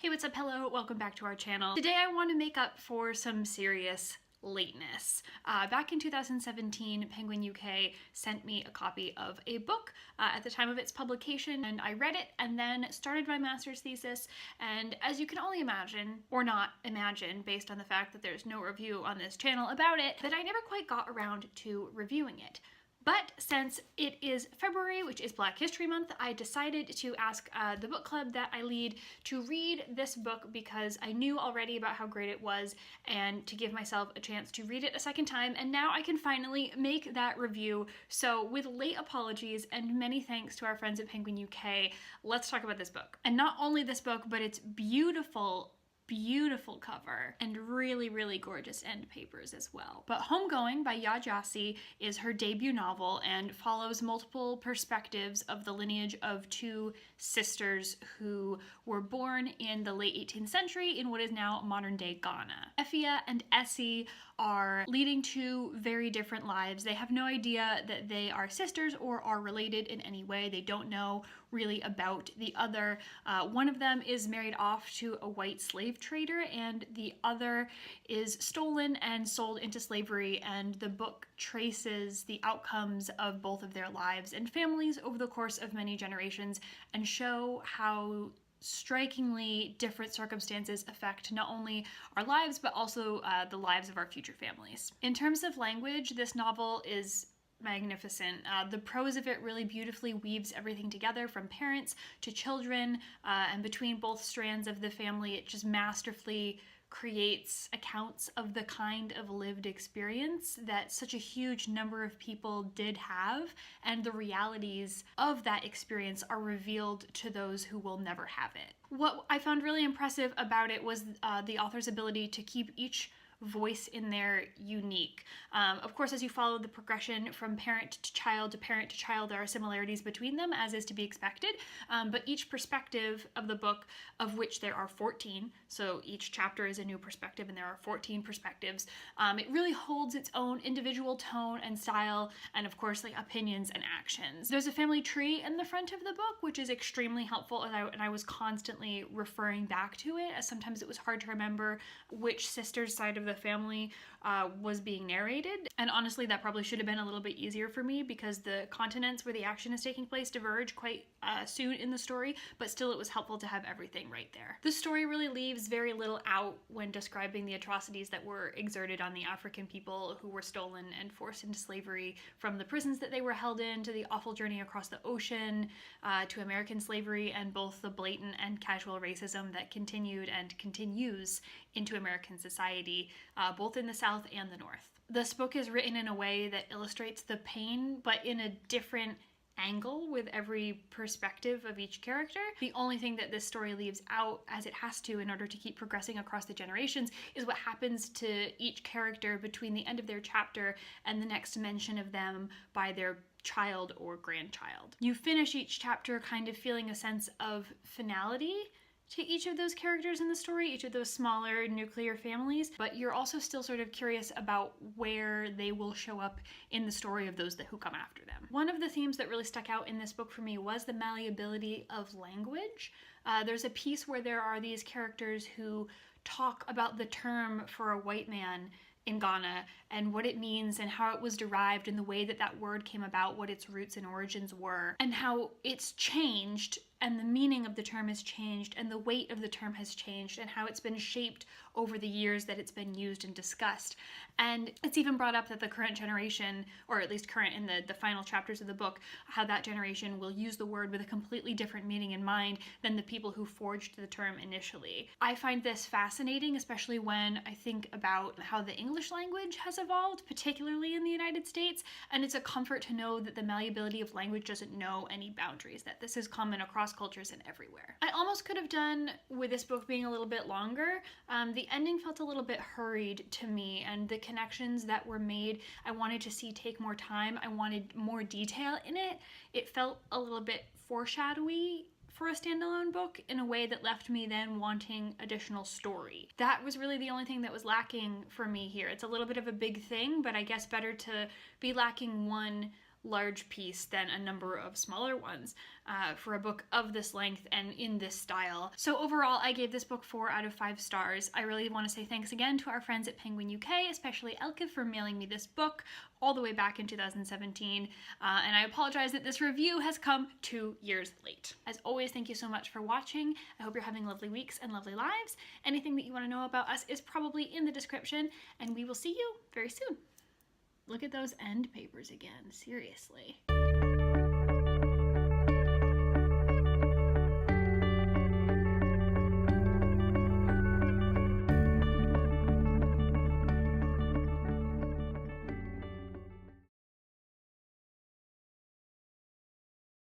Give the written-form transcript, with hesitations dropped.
Hey, what's up? Hello, welcome back to our channel. Today I want to make up for some serious lateness. Back in 2017, Penguin UK sent me a copy of a book at the time of its publication, and I read it and then started my master's thesis. And as you can only imagine, or not imagine based on the fact that there's no review on this channel about it, that I never quite got around to reviewing it. But since it is February, which is Black History Month, I decided to ask the book club that I lead to read this book because I knew already about how great it was and to give myself a chance to read it a second time, and now I can finally make that review. So with late apologies and many thanks to our friends at Penguin UK, let's talk about this book. And not only this book, but its beautiful cover and really gorgeous end papers as well. But Homegoing by Ya Gyasi is her debut novel and follows multiple perspectives of the lineage of two sisters who were born in the late 18th century in what is now modern day Ghana. Effia and Essie are leading two very different lives. They have no idea that they are sisters or are related in any way. They don't know really about the other. One of them is married off to a white slave trader, and the other is stolen and sold into slavery, and the book traces the outcomes of both of their lives and families over the course of many generations and show how strikingly different circumstances affect not only our lives but also the lives of our future families. In terms of language, this novel is magnificent. The prose of it really beautifully weaves everything together, from parents to children, and between both strands of the family. It just masterfully creates accounts of the kind of lived experience that such a huge number of people did have, and the realities of that experience are revealed to those who will never have it. What I found really impressive about it was the author's ability to keep each voice in there unique. Of course, as you follow the progression from parent to child, there are similarities between them, as is to be expected, but each perspective of the book, of which there are 14, so each chapter is a new perspective and there are 14 perspectives, it really holds its own individual tone and style, and of course, like, opinions and actions. There's a family tree in the front of the book, which is extremely helpful, and I was constantly referring back to it, as sometimes it was hard to remember which sister's side of the family was being narrated. And honestly, that probably should have been a little bit easier for me because the continents where the action is taking place diverge quite soon in the story, but still it was helpful to have everything right there. The story really leaves very little out when describing the atrocities that were exerted on the African people who were stolen and forced into slavery, from the prisons that they were held in to the awful journey across the ocean to American slavery, and both the blatant and casual racism that continued and continues into American society, both in the South and the North. This book is written in a way that illustrates the pain, but in a different angle with every perspective of each character. The only thing that this story leaves out, as it has to in order to keep progressing across the generations, is what happens to each character between the end of their chapter and the next mention of them by their child or grandchild. You finish each chapter kind of feeling a sense of finality to each of those characters in the story, each of those smaller nuclear families, but you're also still sort of curious about where they will show up in the story of those who come after them. One of the themes that really stuck out in this book for me was the malleability of language. There's a piece where there are these characters who talk about the term for a white man in Ghana and what it means and how it was derived and the way that that word came about, what its roots and origins were, and how it's changed and the meaning of the term has changed and the weight of the term has changed and how it's been shaped over the years that it's been used and discussed. And it's even brought up that the current generation, or at least current in the final chapters of the book, how that generation will use the word with a completely different meaning in mind than the people who forged the term initially. I find this fascinating, especially when I think about how the English language has evolved, particularly in the United States, and it's a comfort to know that the malleability of language doesn't know any boundaries, that this is common across cultures and everywhere. I almost could have done with this book being a little bit longer. The ending felt a little bit hurried to me, and the connections that were made, I wanted to see take more time. I wanted more detail in it. It felt a little bit foreshadowy for a standalone book in a way that left me then wanting additional story. That was really the only thing that was lacking for me here. It's a little bit of a big thing, but I guess better to be lacking one large piece than a number of smaller ones for a book of this length and in this style. So overall, I gave this book 4 out of 5 stars. I really want to say thanks again to our friends at Penguin UK, especially Elke, for mailing me this book all the way back in 2017. And I apologize that this review has come 2 years late. As always, thank you so much for watching. I hope you're having lovely weeks and lovely lives. Anything that you want to know about us is probably in the description, and we will see you very soon. Look at those end papers again, seriously.